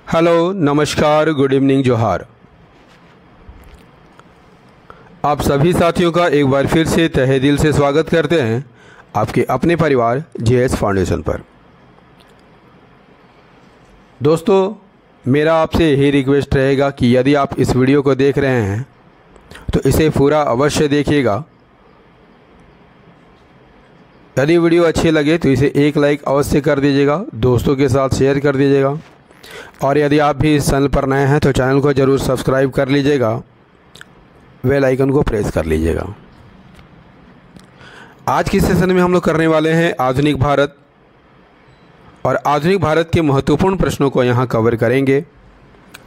Hello, नमस्कार, good evening, जोहार। आप सभी साथियों का एक बार फिर से तहे दिल से स्वागत करते हैं आपके अपने परिवार जेएस फाउंडेशन पर। दोस्तों, मेरा आपसे यही रिक्वेस्ट रहेगा कि यदि आप इस वीडियो को देख रहे हैं तो इसे पूरा अवश्य देखिएगा। यदि वीडियो अच्छी लगे तो इसे एक लाइक अवश्य कर दीजिएगा, दोस्तों के साथ शेयर कर दीजिएगा। और यदि आप भी इस चैनल पर नए हैं तो चैनल को ज़रूर सब्सक्राइब कर लीजिएगा, बेल आइकन को प्रेस कर लीजिएगा। आज की सेशन में हम लोग करने वाले हैं आधुनिक भारत, और आधुनिक भारत के महत्वपूर्ण प्रश्नों को यहाँ कवर करेंगे।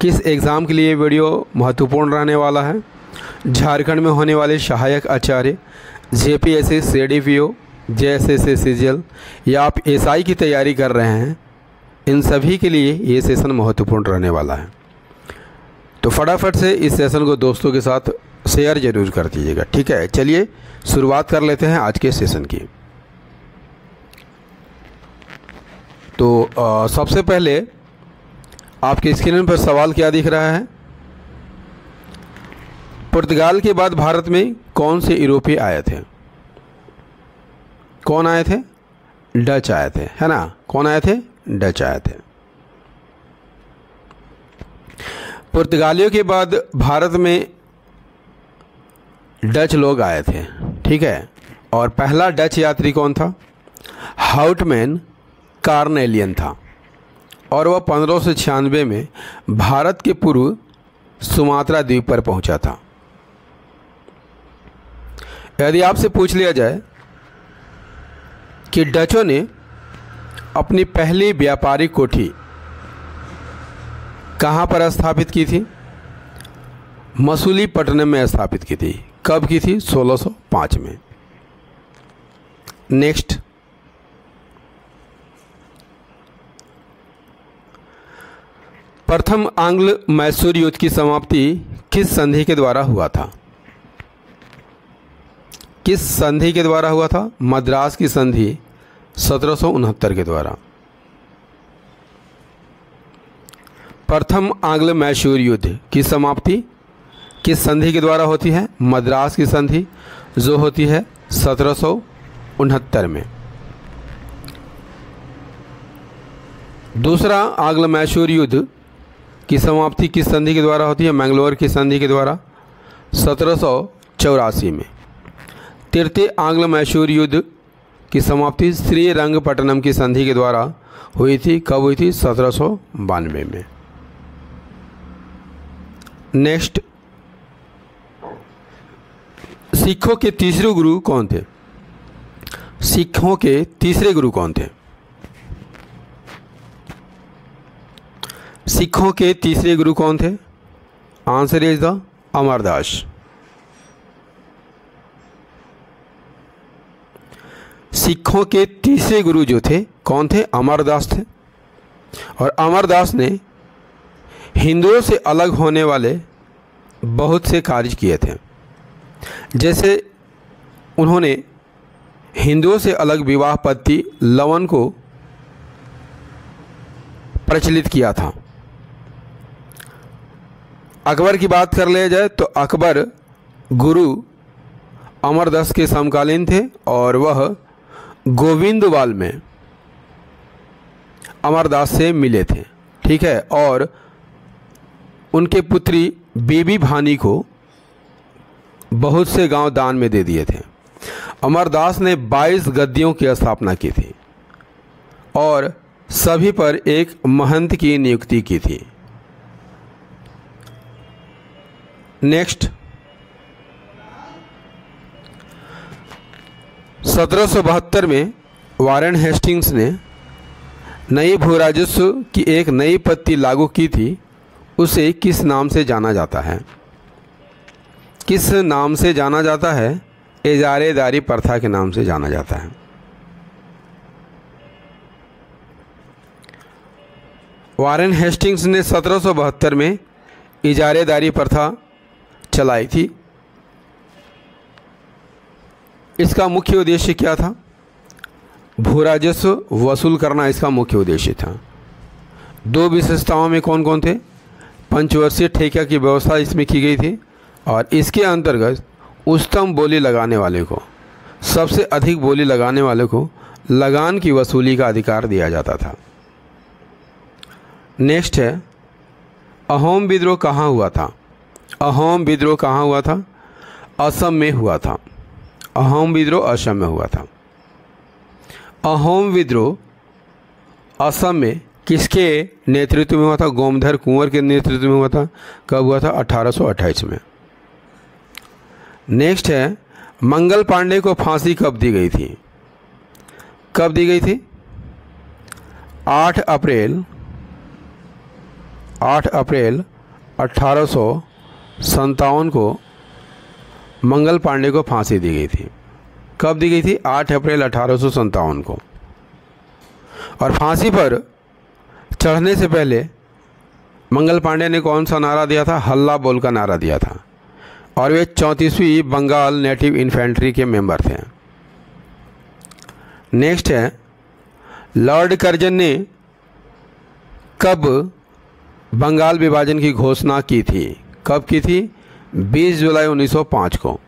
किस एग्ज़ाम के लिए वीडियो महत्वपूर्ण रहने वाला है? झारखंड में होने वाले सहायक आचार्य, जेपीएससी, सीडीपीओ, जेएसएससी, सीजीएल, या आप एसआई की तैयारी कर रहे हैं, इन सभी के लिए ये सेशन महत्वपूर्ण रहने वाला है। तो फटाफट से इस सेशन को दोस्तों के साथ शेयर जरूर कर दीजिएगा, ठीक है। चलिए शुरुआत कर लेते हैं आज के सेशन की। तो सबसे पहले आपके स्क्रीन पर सवाल क्या दिख रहा है? पुर्तगाल के बाद भारत में कौन से यूरोपीय आए थे? कौन आए थे? डच आए थे, है ना। कौन आए थे? डच आए थे। पुर्तगालियों के बाद भारत में डच लोग आए थे, ठीक है। और पहला डच यात्री कौन था? हाउटमैन कार्नेलियन था, और वह 1596 में भारत के पूर्व सुमात्रा द्वीप पर पहुंचा था। यदि आपसे पूछ लिया जाए कि डचों ने अपनी पहली व्यापारिक कोठी कहाँ पर स्थापित की थी? मसूलीपट्टनम में स्थापित की थी। कब की थी? 1605 में। नेक्स्ट, प्रथम आंग्ल मैसूर युद्ध की समाप्ति किस संधि के द्वारा हुआ था? किस संधि के द्वारा हुआ था? मद्रास की संधि 1769 के द्वारा। प्रथम आंग्ल मैसूर युद्ध की समाप्ति किस संधि के द्वारा होती है? मद्रास की संधि, जो होती है 1769 में। दूसरा आंग्ल मैसूर युद्ध की समाप्ति किस संधि के द्वारा होती है? मैंगलोर की संधि के द्वारा 1784 में। तृतीय आंग्ल मैसूर युद्ध की समाप्ति श्रीरंगपट्टनम की संधि के द्वारा हुई थी। कब हुई थी? 1792 में। नेक्स्ट, सिखों के तीसरे गुरु कौन थे? सिखों के तीसरे गुरु कौन थे? सिखों के तीसरे गुरु कौन थे? Answer is the Amar Das. सिखों के तीसरे गुरु जो थे कौन थे? अमरदास थे। और अमरदास ने हिंदुओं से अलग होने वाले बहुत से कार्य किए थे। जैसे उन्होंने हिंदुओं से अलग विवाह पद्धति लवन को प्रचलित किया था। अकबर की बात कर लिया जाए तो अकबर गुरु अमरदास के समकालीन थे, और वह गोविंदवाल में अमरदास से मिले थे, ठीक है। और उनके पुत्री बीबी भानी को बहुत से गांव दान में दे दिए थे। अमरदास ने 22 गद्दियों की स्थापना की थी और सभी पर एक महंत की नियुक्ति की थी। नेक्स्ट, 1772 में वारेन हेस्टिंग्स ने नई भू राजस्व की एक नई पद्धति लागू की थी। उसे किस नाम से जाना जाता है? किस नाम से जाना जाता है? इजारेदारी प्रथा के नाम से जाना जाता है। वारेन हेस्टिंग्स ने 1772 में इजारेदारी प्रथा चलाई थी। इसका मुख्य उद्देश्य क्या था? भू राजस्व वसूल करना इसका मुख्य उद्देश्य था। दो विशेषताओं में कौन कौन थे? पंचवर्षीय ठेका की व्यवस्था इसमें की गई थी और इसके अंतर्गत उच्चतम बोली लगाने वाले को, सबसे अधिक बोली लगाने वाले को लगान की वसूली का अधिकार दिया जाता था। नेक्स्ट है, अहोम विद्रोह कहाँ हुआ था? अहोम विद्रोह कहाँ हुआ था? असम में हुआ था। अहोम विद्रोह असम में हुआ था। अहोम विद्रोह असम में किसके नेतृत्व में हुआ था? गोमधर कुंवर के नेतृत्व में हुआ था। कब हुआ था? 1828 में। नेक्स्ट है, मंगल पांडे को फांसी कब दी गई थी? कब दी गई थी? 8 अप्रैल 1857 को मंगल पांडे को फांसी दी गई थी। कब दी गई थी? 8 अप्रैल 1857 को। और फांसी पर चढ़ने से पहले मंगल पांडे ने कौन सा नारा दिया था? हल्ला बोल का नारा दिया था। और वे 34वीं बंगाल नेटिव इन्फेंट्री के मेंबर थे। नेक्स्ट है, लॉर्ड कर्जन ने कब बंगाल विभाजन की घोषणा की थी? कब की थी? 20 जुलाई 1905 को।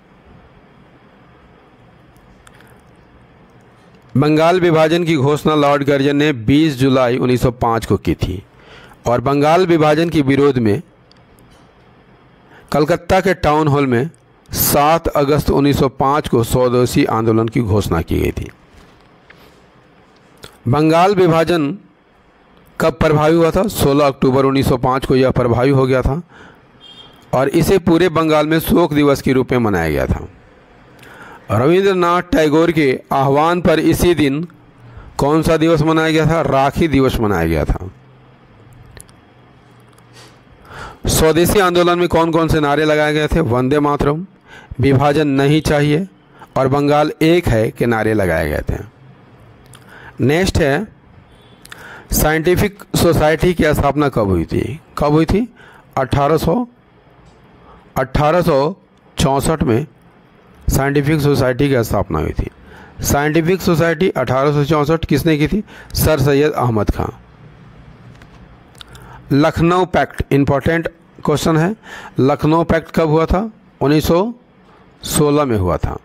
बंगाल विभाजन की घोषणा लॉर्ड कर्जन ने 20 जुलाई 1905 को की थी। और बंगाल विभाजन के विरोध में कलकत्ता के टाउन हॉल में 7 अगस्त 1905 को स्वदेशी आंदोलन की घोषणा की गई थी। बंगाल विभाजन कब प्रभावी हुआ था? 16 अक्टूबर 1905 को यह प्रभावी हो गया था और इसे पूरे बंगाल में शोक दिवस के रूप में मनाया गया था। रविंद्रनाथ टैगोर के आह्वान पर इसी दिन कौन सा दिवस मनाया गया था? राखी दिवस मनाया गया था। स्वदेशी आंदोलन में कौन कौन से नारे लगाए गए थे? वंदे मातरम, विभाजन नहीं चाहिए और बंगाल एक है के नारे लगाए गए थे। नेक्स्ट है, साइंटिफिक सोसाइटी की स्थापना कब हुई थी? कब हुई थी? 1864 में साइंटिफिक सोसाइटी की स्थापना हुई थी। साइंटिफिक सोसाइटी 1864 किसने की थी? सर सैयद अहमद खां। लखनऊ पैक्ट, इंपॉर्टेंट क्वेश्चन है। लखनऊ पैक्ट कब हुआ था? 1916 में हुआ था।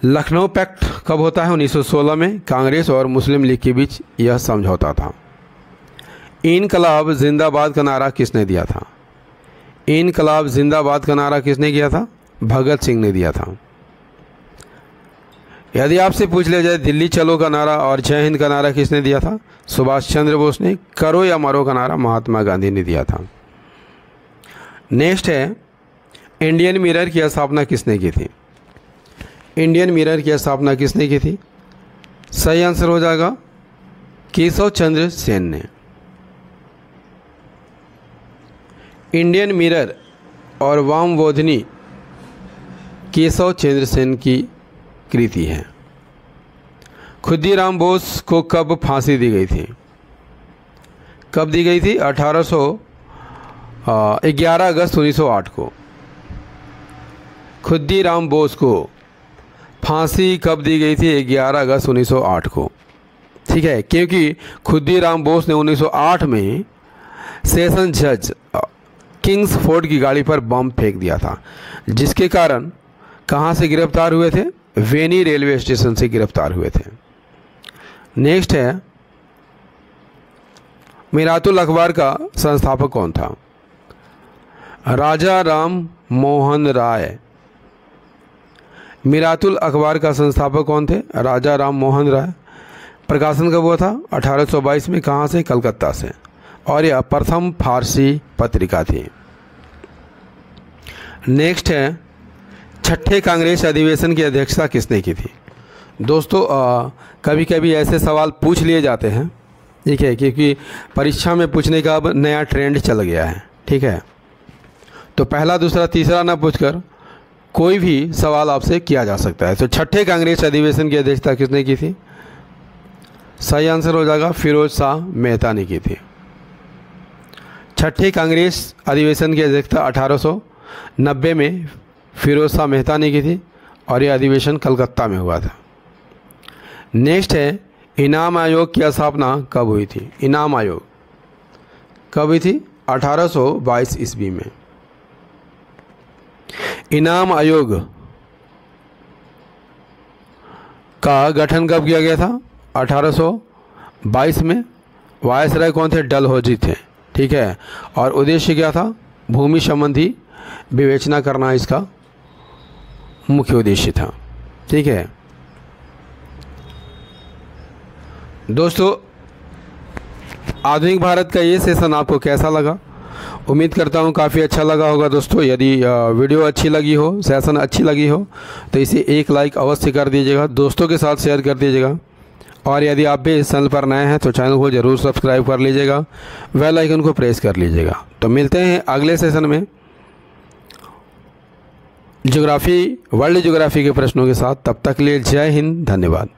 लखनऊ पैक्ट कब होता है? 1916 में। कांग्रेस और मुस्लिम लीग के बीच यह समझौता था। इनकलाब जिंदाबाद का नारा किसने दिया था? इनकलाब जिंदाबाद का नारा किसने किया था? भगत सिंह ने दिया था। यदि आपसे पूछ लिया जाए दिल्ली चलो का नारा और जय हिंद का नारा किसने दिया था? सुभाष चंद्र बोस ने। करो या मरो का नारा महात्मा गांधी ने दिया था। नेक्स्ट है, इंडियन मिरर की स्थापना किसने की थी? इंडियन मिरर की स्थापना किसने की थी? सही आंसर हो जाएगा केशव चंद्र सेन ने। इंडियन मिरर और वामबोधिनी केशव चंद्र सेन की कृति है। खुदीराम बोस को कब फांसी दी गई थी? कब दी गई थी? 11 अगस्त 1908 को। खुदीराम बोस को फांसी कब दी गई थी? 11 अगस्त 1908 को। ठीक है, क्योंकि खुदीराम बोस ने 1908 में सेशन जज किंग्स फोर्ड की गाड़ी पर बम फेंक दिया था, जिसके कारण कहाँ से गिरफ्तार हुए थे? वेनी रेलवे स्टेशन से गिरफ्तार हुए थे। नेक्स्ट है, मीरातुल अखबार का संस्थापक कौन था? राजा राम मोहन राय। मीरातुल अखबार का संस्थापक कौन थे? राजा राम मोहन राय। प्रकाशन कब हुआ था? 1822 में। कहाँ से? कलकत्ता से। और यह प्रथम फारसी पत्रिका थी। नेक्स्ट है, छठे कांग्रेस अधिवेशन की अध्यक्षता किसने की थी? दोस्तों कभी कभी ऐसे सवाल पूछ लिए जाते हैं, ठीक है, क्योंकि परीक्षा में पूछने का अब नया ट्रेंड चल गया है। ठीक है, तो पहला दूसरा तीसरा ना पूछकर कोई भी सवाल आपसे किया जा सकता है। तो छठे कांग्रेस अधिवेशन की अध्यक्षता किसने की थी? सही आंसर हो जाएगा फिरोज शाह मेहता ने की थी। छठे कांग्रेस अधिवेशन की अध्यक्षता 1890 में फिरोज शाह मेहता ने की थी और यह अधिवेशन कलकत्ता में हुआ था। नेक्स्ट है, इनाम आयोग की स्थापना कब हुई थी? इनाम आयोग कब हुई थी? 1822 ईस्वी में। इनाम आयोग का गठन कब किया गया था? 1822 में। वायसराय कौन थे? डलहौजी थे। ठीक है। और उद्देश्य क्या था? भूमि संबंधी विवेचना करना इसका मुख्य उद्देश्य था। ठीक है दोस्तों, आधुनिक भारत का ये सेशन आपको कैसा लगा? उम्मीद करता हूँ काफ़ी अच्छा लगा होगा दोस्तों। यदि वीडियो अच्छी लगी हो, सेशन अच्छी लगी हो, तो इसे एक लाइक अवश्य कर दीजिएगा, दोस्तों के साथ शेयर कर दीजिएगा। और यदि आप भी इस चैनल पर नए हैं तो चैनल को ज़रूर सब्सक्राइब कर लीजिएगा, बेल आइकन को प्रेस कर लीजिएगा। तो मिलते हैं अगले सेशन में वर्ल्ड ज्योग्राफी के प्रश्नों के साथ। तब तक के लिए जय हिंद, धन्यवाद।